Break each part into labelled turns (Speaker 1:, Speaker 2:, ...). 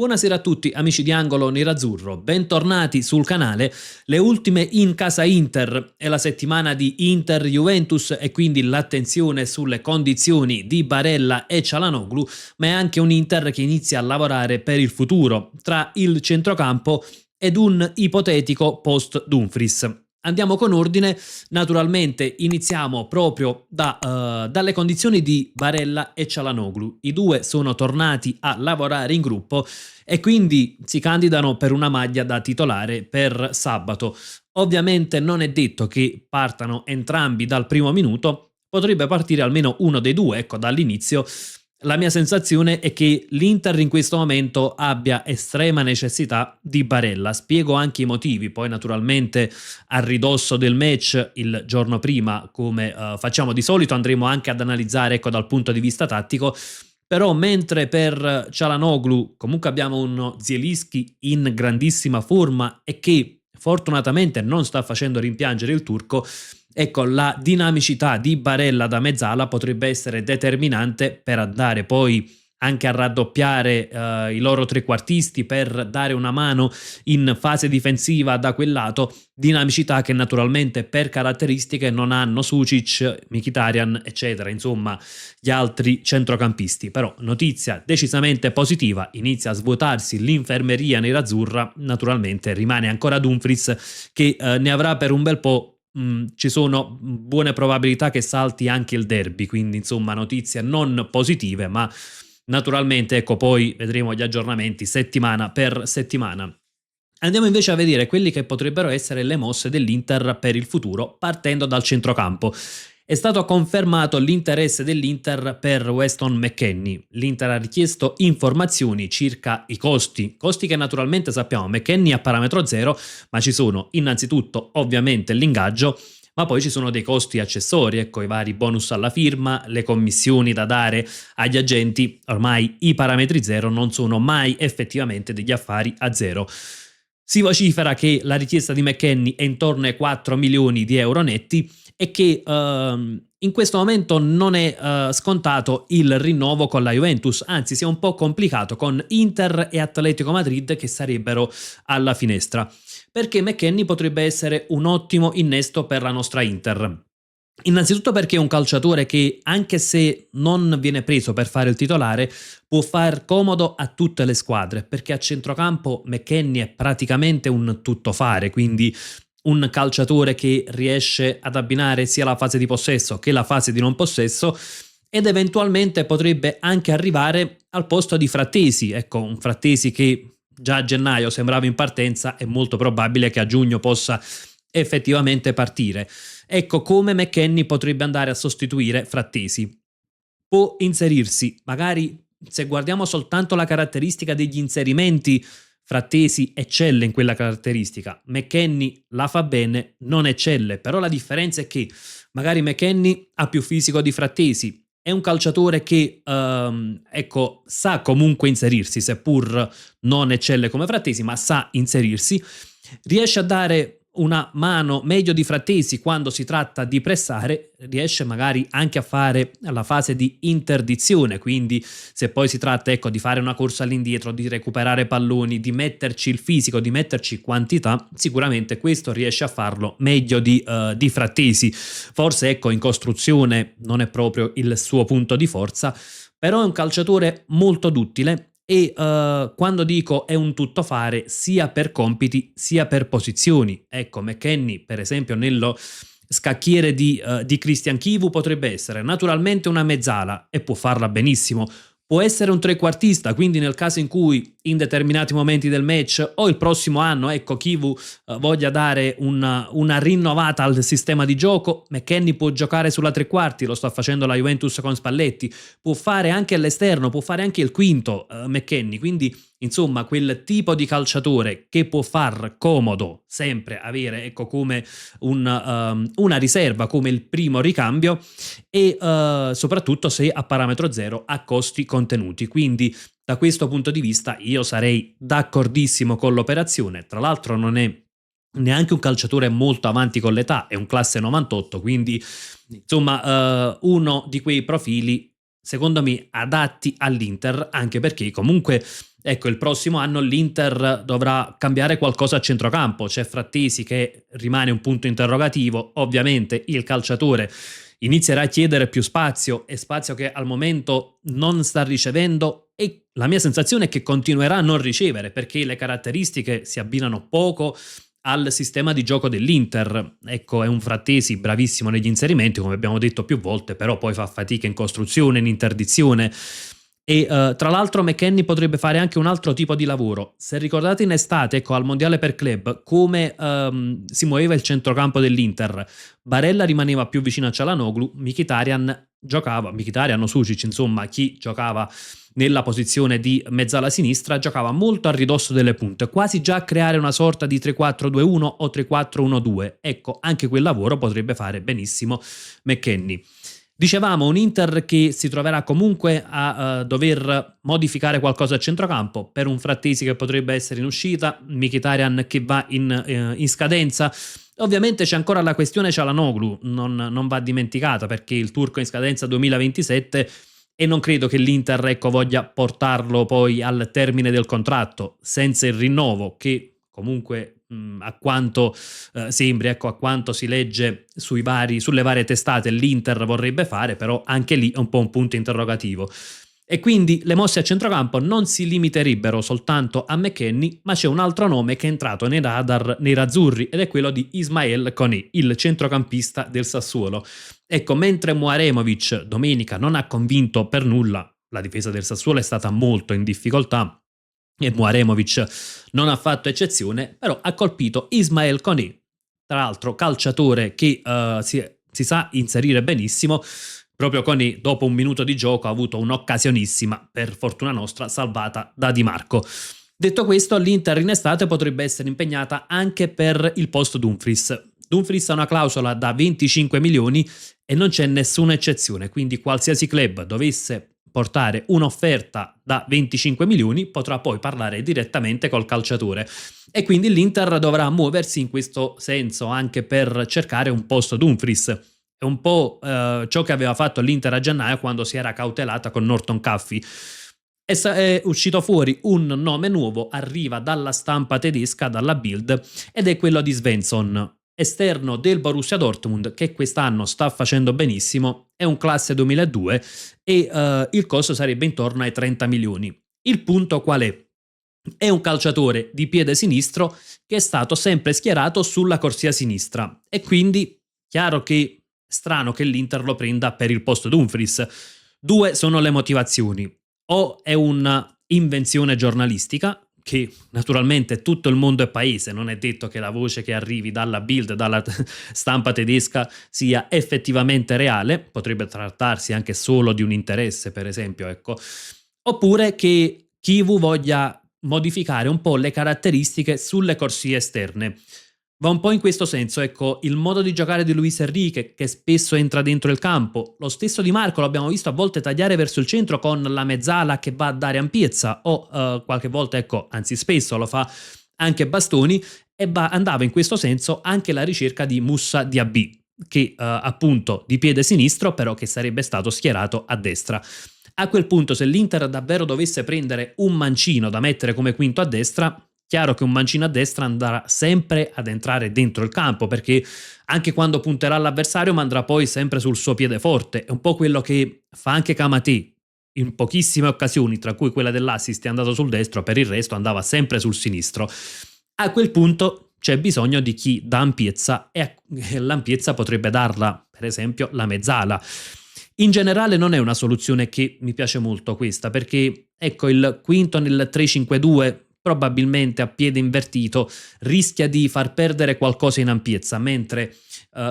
Speaker 1: Buonasera a tutti amici di Angolo Nerazzurro, bentornati sul canale. Le ultime in casa Inter, è la settimana di Inter-Juventus e quindi l'attenzione sulle condizioni di Barella e Çalhanoğlu, ma è anche un Inter che inizia a lavorare per il futuro tra il centrocampo ed un ipotetico post Dumfries. Andiamo con ordine, naturalmente iniziamo proprio dalle condizioni di Barella e Çalhanoğlu. I due sono tornati a lavorare in gruppo e quindi si candidano per una maglia da titolare per sabato. Ovviamente non è detto che partano entrambi dal primo minuto, potrebbe partire almeno uno dei due, ecco, dall'inizio. La mia sensazione è che l'Inter in questo momento abbia estrema necessità di Barella. Spiego anche i motivi, poi naturalmente a ridosso del match il giorno prima, come facciamo di solito, andremo anche ad analizzare, ecco, dal punto di vista tattico. Però mentre per Çalhanoğlu comunque abbiamo uno Zielinski in grandissima forma e che fortunatamente non sta facendo rimpiangere il turco, ecco, la dinamicità di Barella da mezzala potrebbe essere determinante per andare poi anche a raddoppiare i loro trequartisti, per dare una mano in fase difensiva da quel lato, dinamicità che naturalmente per caratteristiche non hanno Sucic, Mkhitaryan eccetera, insomma gli altri centrocampisti. Però notizia decisamente positiva, inizia a svuotarsi l'infermeria nerazzurra, naturalmente rimane ancora Dumfries che ne avrà per un bel po'. Ci sono buone probabilità che salti anche il derby, quindi insomma notizie non positive, ma naturalmente ecco, poi vedremo gli aggiornamenti settimana per settimana. Andiamo invece a vedere quelli che potrebbero essere le mosse dell'Inter per il futuro, partendo dal centrocampo. È stato confermato l'interesse dell'Inter per Weston McKennie. L'Inter ha richiesto informazioni circa i costi che naturalmente sappiamo, McKennie a parametro zero, ma ci sono innanzitutto ovviamente l'ingaggio, ma poi ci sono dei costi accessori, ecco, i vari bonus alla firma, le commissioni da dare agli agenti. Ormai i parametri zero non sono mai effettivamente degli affari a zero. Si vocifera che la richiesta di McKennie è intorno ai 4 milioni di euro netti e che in questo momento non è scontato il rinnovo con la Juventus, anzi sia un po' complicato con Inter e Atletico Madrid che sarebbero alla finestra, perché McKennie potrebbe essere un ottimo innesto per la nostra Inter. Innanzitutto perché è un calciatore che, anche se non viene preso per fare il titolare, può far comodo a tutte le squadre, perché a centrocampo McKennie è praticamente un tuttofare, quindi un calciatore che riesce ad abbinare sia la fase di possesso che la fase di non possesso, ed eventualmente potrebbe anche arrivare al posto di Frattesi. Ecco, un Frattesi che già a gennaio sembrava in partenza, è molto probabile che a giugno possa effettivamente partire. Ecco come McKennie potrebbe andare a sostituire Frattesi. Può inserirsi, magari se guardiamo soltanto la caratteristica degli inserimenti, Frattesi eccelle in quella caratteristica, McKennie la fa bene, non eccelle, però la differenza è che magari McKennie ha più fisico di Frattesi, è un calciatore che ecco, sa comunque inserirsi, seppur non eccelle come Frattesi, ma sa inserirsi, riesce a dare una mano meglio di Frattesi quando si tratta di pressare, riesce magari anche a fare la fase di interdizione, quindi se poi si tratta, ecco, di fare una corsa all'indietro, di recuperare palloni, di metterci il fisico, di metterci quantità, sicuramente questo riesce a farlo meglio di Frattesi. Forse, ecco, in costruzione non è proprio il suo punto di forza, però è un calciatore molto duttile. E quando dico è un tuttofare, sia per compiti sia per posizioni. Ecco, McKennie per esempio nello scacchiere di Christian Chivu potrebbe essere naturalmente una mezzala e può farla benissimo. Può essere un trequartista, quindi nel caso in cui in determinati momenti del match o il prossimo anno, ecco, Chivu voglia dare una rinnovata al sistema di gioco, McKennie può giocare sulla tre quarti, lo sta facendo la Juventus con Spalletti, può fare anche all'esterno, può fare anche il quinto McKennie, quindi insomma quel tipo di calciatore che può far comodo sempre avere, ecco, come una riserva, come il primo ricambio, e soprattutto se a parametro zero a costi contenuti. Quindi da questo punto di vista io sarei d'accordissimo con l'operazione. Tra l'altro non è neanche un calciatore molto avanti con l'età, è un classe 98, quindi insomma uno di quei profili secondo me adatti all'Inter, anche perché comunque Ecco, il prossimo anno l'Inter dovrà cambiare qualcosa a centrocampo. C'è Frattesi che rimane un punto interrogativo. Ovviamente il calciatore inizierà a chiedere più spazio e spazio che al momento non sta ricevendo, e la mia sensazione è che continuerà a non ricevere perché le caratteristiche si abbinano poco al sistema di gioco dell'Inter. Ecco, è un Frattesi bravissimo negli inserimenti, come abbiamo detto più volte, però poi fa fatica in costruzione, in interdizione. E tra l'altro McKennie potrebbe fare anche un altro tipo di lavoro. Se ricordate in estate, ecco, al Mondiale per Club, come si muoveva il centrocampo dell'Inter, Barella rimaneva più vicino a Çalhanoğlu, Mkhitaryan o Sucic, insomma, chi giocava nella posizione di mezzala sinistra, giocava molto a ridosso delle punte, quasi già a creare una sorta di 3-4-2-1 o 3-4-1-2. Ecco, anche quel lavoro potrebbe fare benissimo McKennie. Dicevamo un Inter che si troverà comunque a dover modificare qualcosa a centrocampo, per un Frattesi che potrebbe essere in uscita, Mkhitaryan che va in scadenza. Ovviamente c'è ancora la questione Çalhanoğlu, non va dimenticata, perché il turco è in scadenza 2027 e non credo che l'Inter, ecco, voglia portarlo poi al termine del contratto senza il rinnovo, che comunque a quanto sembri, ecco, a quanto si legge sulle varie testate, l'Inter vorrebbe fare, però anche lì è un po' un punto interrogativo. E quindi le mosse a centrocampo non si limiterebbero soltanto a McKennie, ma c'è un altro nome che è entrato nei radar nerazzurri ed è quello di Ismael Koné, il centrocampista del Sassuolo. Ecco, mentre Muaremovic domenica non ha convinto per nulla, la difesa del Sassuolo è stata molto in difficoltà e Muaremovic non ha fatto eccezione, però ha colpito Ismael Koné, tra l'altro calciatore che si sa inserire benissimo. Proprio Koné, dopo un minuto di gioco, ha avuto un'occasionissima, per fortuna nostra, salvata da Di Marco. Detto questo, l'Inter in estate potrebbe essere impegnata anche per il posto Dumfries. Dumfries ha una clausola da 25 milioni e non c'è nessuna eccezione, quindi qualsiasi club dovesse portare un'offerta da 25 milioni potrà poi parlare direttamente col calciatore, e quindi l'Inter dovrà muoversi in questo senso anche per cercare un posto Dumfries. È un po' ciò che aveva fatto l'Inter a gennaio quando si era cautelata con Norton Caffey. È uscito fuori un nome nuovo, arriva dalla stampa tedesca, dalla Bild, ed è quello di Svensson, esterno del Borussia Dortmund, che quest'anno sta facendo benissimo, è un classe 2002 e il costo sarebbe intorno ai 30 milioni. Il punto qual è? È un calciatore di piede sinistro che è stato sempre schierato sulla corsia sinistra e quindi chiaro che è strano che l'Inter lo prenda per il posto Dumfries. Due sono le motivazioni: o è una invenzione giornalistica, che naturalmente tutto il mondo è paese, non è detto che la voce che arrivi dalla Bild, dalla stampa tedesca, sia effettivamente reale, potrebbe trattarsi anche solo di un interesse, per esempio, ecco. Oppure che Chivu voglia modificare un po' le caratteristiche sulle corsie esterne. Va un po' in questo senso, ecco, il modo di giocare di Luis Enrique, che spesso entra dentro il campo, lo stesso Di Marco l'abbiamo visto a volte tagliare verso il centro con la mezzala che va a dare ampiezza, o qualche volta, ecco, anzi spesso lo fa anche Bastoni, e andava in questo senso anche la ricerca di Moussa Diaby, che appunto di piede sinistro, però che sarebbe stato schierato a destra. A quel punto, se l'Inter davvero dovesse prendere un mancino da mettere come quinto a destra, chiaro che un mancino a destra andrà sempre ad entrare dentro il campo, perché anche quando punterà l'avversario ma andrà poi sempre sul suo piede forte. È un po' quello che fa anche Kamaté in pochissime occasioni, tra cui quella dell'assist è andato sul destro, per il resto andava sempre sul sinistro. A quel punto c'è bisogno di chi dà ampiezza, e l'ampiezza potrebbe darla, per esempio, la mezzala. In generale non è una soluzione che mi piace molto questa, perché ecco, il quinto nel 3-5-2 probabilmente a piede invertito rischia di far perdere qualcosa in ampiezza, mentre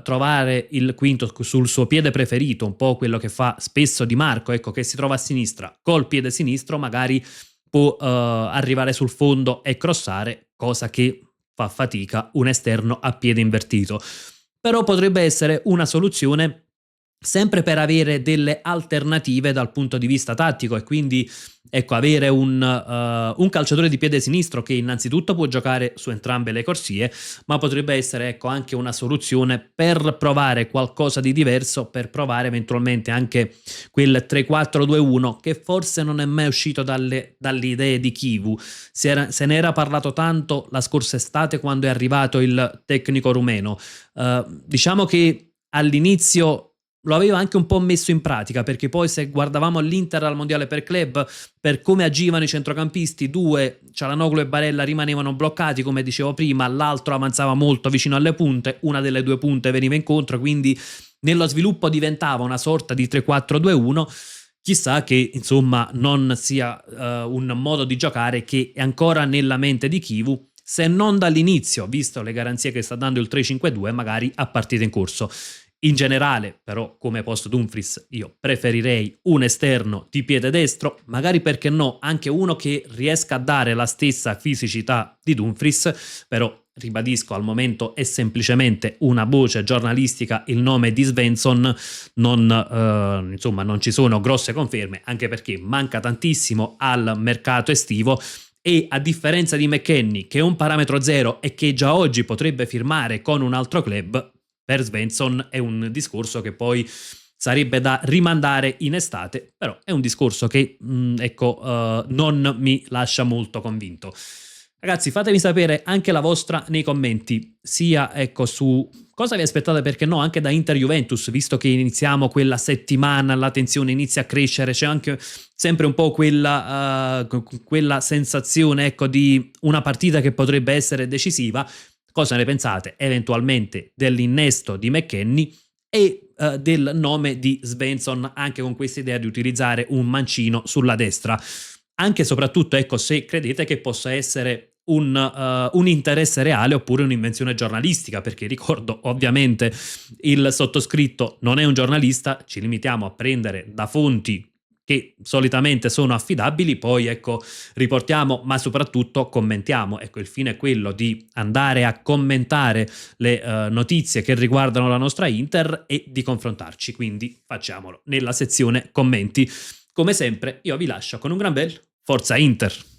Speaker 1: trovare il quinto sul suo piede preferito, un po' quello che fa spesso Di Marco, ecco, che si trova a sinistra col piede sinistro, magari può arrivare sul fondo e crossare, cosa che fa fatica un esterno a piede invertito. Però potrebbe essere una soluzione sempre per avere delle alternative dal punto di vista tattico, e quindi ecco, avere un calciatore di piede sinistro che innanzitutto può giocare su entrambe le corsie, ma potrebbe essere ecco anche una soluzione per provare qualcosa di diverso, per provare eventualmente anche quel 3-4-2-1 che forse non è mai uscito dalle idee di Chivu. Se ne era parlato tanto la scorsa estate quando è arrivato il tecnico rumeno. Diciamo che all'inizio lo aveva anche un po' messo in pratica, perché poi se guardavamo l'Inter al mondiale per club, per come agivano i centrocampisti, due, Çalhanoğlu e Barella, rimanevano bloccati, come dicevo prima, l'altro avanzava molto vicino alle punte, una delle due punte veniva incontro, quindi nello sviluppo diventava una sorta di 3-4-2-1. Chissà che insomma non sia un modo di giocare che è ancora nella mente di Chivu, se non dall'inizio, visto le garanzie che sta dando il 3-5-2, magari a partita in corso. In generale, però, come posto Dumfries, io preferirei un esterno di piede destro, magari perché no, anche uno che riesca a dare la stessa fisicità di Dumfries, però ribadisco, al momento è semplicemente una voce giornalistica il nome di Svensson, insomma non ci sono grosse conferme, anche perché manca tantissimo al mercato estivo. E a differenza di McKennie, che è un parametro zero e che già oggi potrebbe firmare con un altro club, per Svensson è un discorso che poi sarebbe da rimandare in estate, però è un discorso che non mi lascia molto convinto. Ragazzi, fatemi sapere anche la vostra nei commenti, sia ecco su cosa vi aspettate, perché no, anche da Inter-Juventus, visto che iniziamo quella settimana, la tensione inizia a crescere, c'è anche sempre un po' quella sensazione ecco di una partita che potrebbe essere decisiva. Cosa ne pensate eventualmente dell'innesto di McKennie e del nome di Svensson, anche con questa idea di utilizzare un mancino sulla destra? Anche e soprattutto, ecco, se credete che possa essere un interesse reale oppure un'invenzione giornalistica, perché ricordo, ovviamente, il sottoscritto non è un giornalista, ci limitiamo a prendere da fonti che solitamente sono affidabili, poi ecco riportiamo ma soprattutto commentiamo. Ecco, il fine è quello di andare a commentare le notizie che riguardano la nostra Inter e di confrontarci, quindi facciamolo nella sezione commenti. Come sempre io vi lascio con un gran bel Forza Inter!